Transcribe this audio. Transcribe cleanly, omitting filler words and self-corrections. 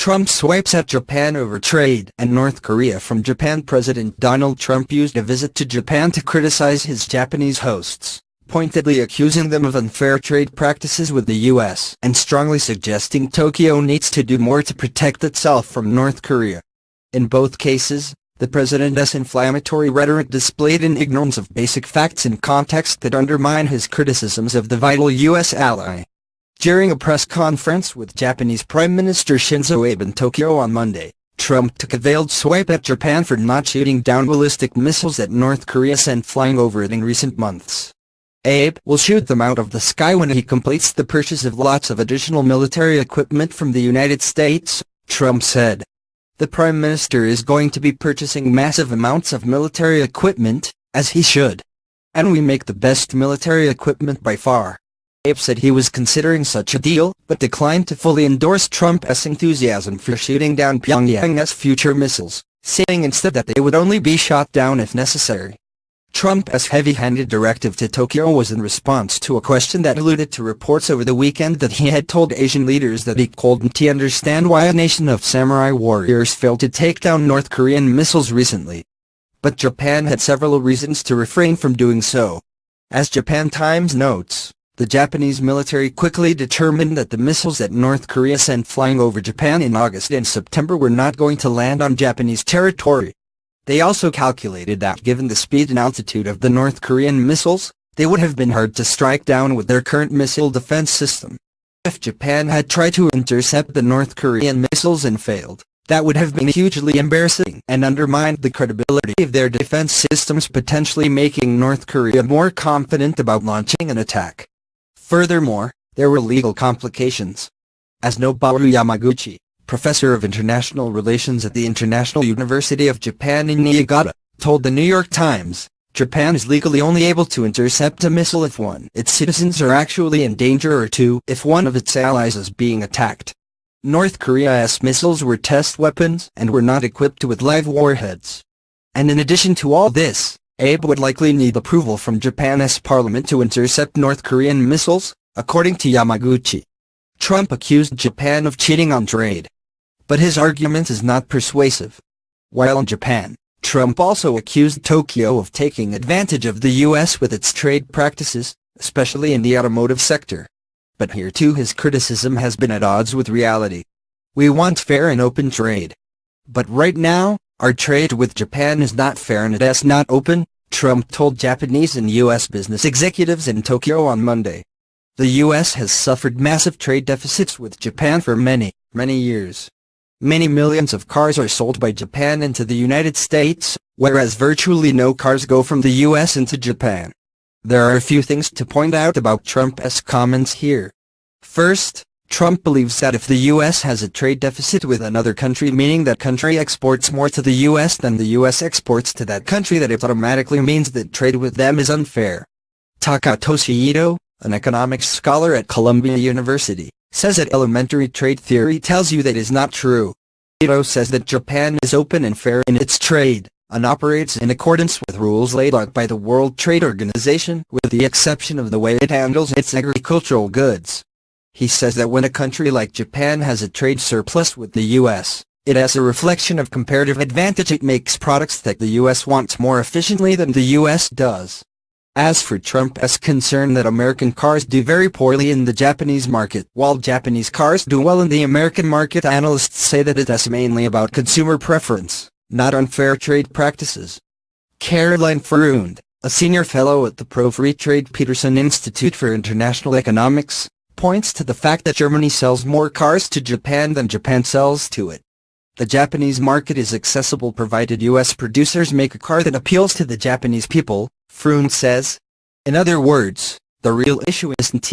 Trump swipes at Japan over trade and North Korea from Japan. President Donald Trump used a visit to Japan to criticize his Japanese hosts, pointedly accusing them of unfair trade practices with the U.S. and strongly suggesting Tokyo needs to do more to protect itself from North Korea. In both cases, the president's inflammatory rhetoric displayed an ignorance of basic facts in context that undermine his criticisms of the vital U.S. ally. During a press conference with Japanese Prime Minister Shinzo Abe in Tokyo on Monday, Trump took a veiled swipe at Japan for not shooting down ballistic missiles that North Korea sent flying over it in recent months. Abe will shoot them out of the sky when he completes the purchase of lots of additional military equipment from the United States, Trump said. The Prime Minister is going to be purchasing massive amounts of military equipment, as he should. And we make the best military equipment by far. Abe said he was considering such a deal, but declined to fully endorse Trump's enthusiasm for shooting down Pyongyang's future missiles, saying instead that they would only be shot down if necessary. Trump's heavy-handed directive to Tokyo was in response to a question that alluded to reports over the weekend that he had told Asian leaders that he couldn't understand why a nation of samurai warriors failed to take down North Korean missiles recently. But Japan had several reasons to refrain from doing so. As Japan Times notes, the Japanese military quickly determined that the missiles that North Korea sent flying over Japan in August and September were not going to land on Japanese territory. They also calculated that given the speed and altitude of the North Korean missiles, they would have been hard to strike down with their current missile defense system. If Japan had tried to intercept the North Korean missiles and failed, that would have been hugely embarrassing and undermined the credibility of their defense systems, potentially making North Korea more confident about launching an attack. Furthermore, there were legal complications. As Noboru Yamaguchi, professor of international relations at the International University of Japan in Niigata, told the New York Times, Japan is legally only able to intercept a missile if one, its citizens are actually in danger, or two, if one of its allies is being attacked. North Korea's missiles were test weapons and were not equipped with live warheads. And in addition to all this, Abe would likely need approval from Japan's parliament to intercept North Korean missiles, according to Yamaguchi. Trump accused Japan of cheating on trade. But his argument is not persuasive. While in Japan, Trump also accused Tokyo of taking advantage of the U.S. with its trade practices, especially in the automotive sector. But here too his criticism has been at odds with reality. We want fair and open trade. But right now, our trade with Japan is not fair and it's not open, Trump told Japanese and U.S. business executives in Tokyo on Monday. The U.S. has suffered massive trade deficits with Japan for many years. Many millions of cars are sold by Japan into the United States, whereas virtually no cars go from the U.S. into Japan. There are a few things to point out about Trump's comments here. First, Trump believes that if the U.S. has a trade deficit with another country, meaning that country exports more to the U.S. than the U.S. exports to that country, that it automatically means that trade with them is unfair. Takatoshi Ito, an economics scholar at Columbia University, says that elementary trade theory tells you that is not true. Ito says that Japan is open and fair in its trade, and operates in accordance with rules laid out by the World Trade Organization, with the exception of the way it handles its agricultural goods. He says that when a country like Japan has a trade surplus with the U.S., it has a reflection of comparative advantage. It makes products that the U.S. wants more efficiently than the U.S. does. As for Trump's concern that American cars do very poorly in the Japanese market, while Japanese cars do well in the American market, analysts say that it is mainly about consumer preference, not unfair trade practices. Caroline Freund, a senior fellow at the Pro-Free Trade Peterson Institute for International Economics, points to the fact that Germany sells more cars to Japan than Japan sells to it. The Japanese market is accessible provided U.S. producers make a car that appeals to the Japanese people, Freund says. In other words, the real issue isn't